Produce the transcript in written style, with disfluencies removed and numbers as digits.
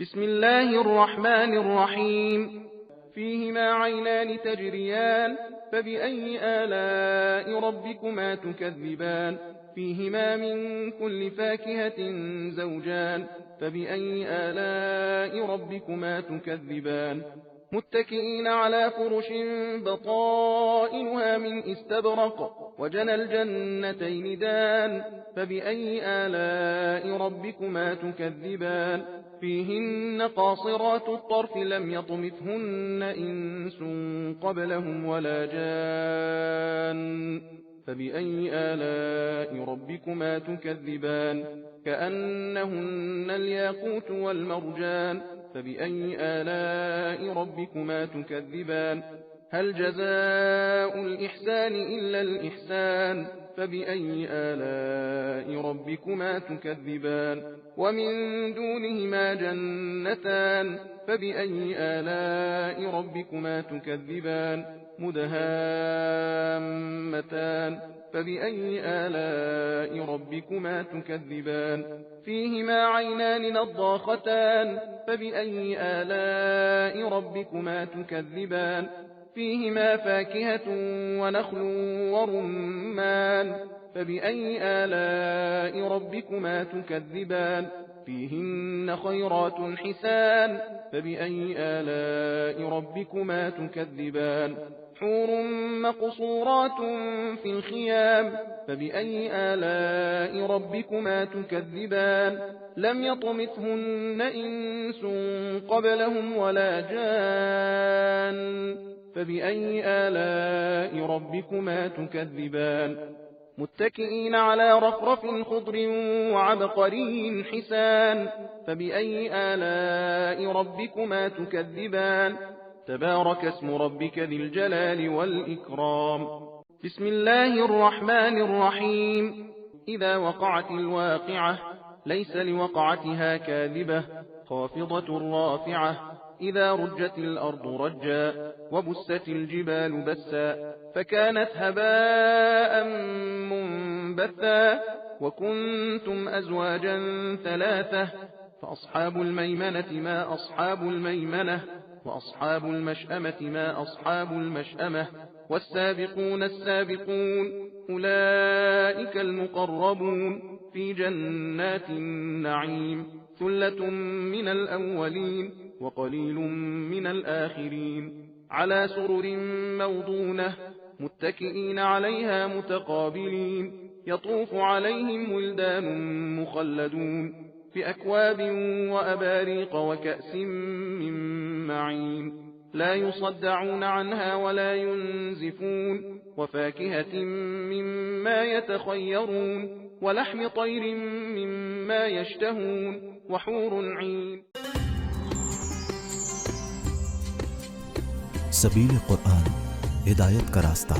بسم الله الرحمن الرحيم. فيهما عينان تجريان، فبأي آلاء ربكما تكذبان؟ فيهما من كل فاكهة زوجان، فبأي آلاء ربكما تكذبان؟ متكئين على فرش بطائنها من استبرق، وجنى الجنتين دان، فبأي آلاء ربكما تكذبان؟ فيهن قاصرات الطرف لم يطمثهن إنس قبلهم ولا جان، فبأي آلاء ربكما تكذبان؟ كأنهن الياقوت والمرجان، فبأي آلاء ربكما تكذبان؟ هل جزاء الإحسان إلا الإحسان؟ فبأي آلاء ربكما تكذبان؟ ومن دونهما جنتان، فبأي آلاء ربكما تكذبان؟ مدهامتان، فبأي آلاء ربكما تكذبان؟ فيهما عينان نضاختان، فبأي آلاء ربكما تكذبان؟ فيهما فاكهة ونخل ورمان، فبأي آلاء ربكما تكذبان؟ فيهن خيرات حسان، فبأي آلاء ربكما تكذبان؟ حور مقصورات في الخيام، فبأي آلاء ربكما تكذبان؟ لم يطمثهن إنس قبلهم ولا جان، فبأي آلاء ربكما تكذبان؟ متكئين على رفرف خضر وعبقري حسان، فبأي آلاء ربكما تكذبان؟ تبارك اسم ربك ذي الجلال والإكرام. بسم الله الرحمن الرحيم. إذا وقعت الواقعة ليس لوقعتها كاذبة، خافضة رافعة. إذا رجت الأرض رجا، وبست الجبال بسا، فكانت هباء منبثا، وكنتم أزواجا ثلاثة، فأصحاب الميمنة ما أصحاب الميمنة، وأصحاب المشأمة ما أصحاب المشأمة، والسابقون السابقون أولئك المقربون في جنات النعيم. ثلة من الأولين وقليل من الآخرين. على سرر موضونة متكئين عليها متقابلين. يطوف عليهم ولدان مخلدون بأكواب وأباريق وكأس من معين. لا يصدعون عنها ولا ينزفون. وفاكهة مما يتخيرون، ولحم طير مما يشتهون، وحور عين. सबील कुरान हिदायत का रास्ता।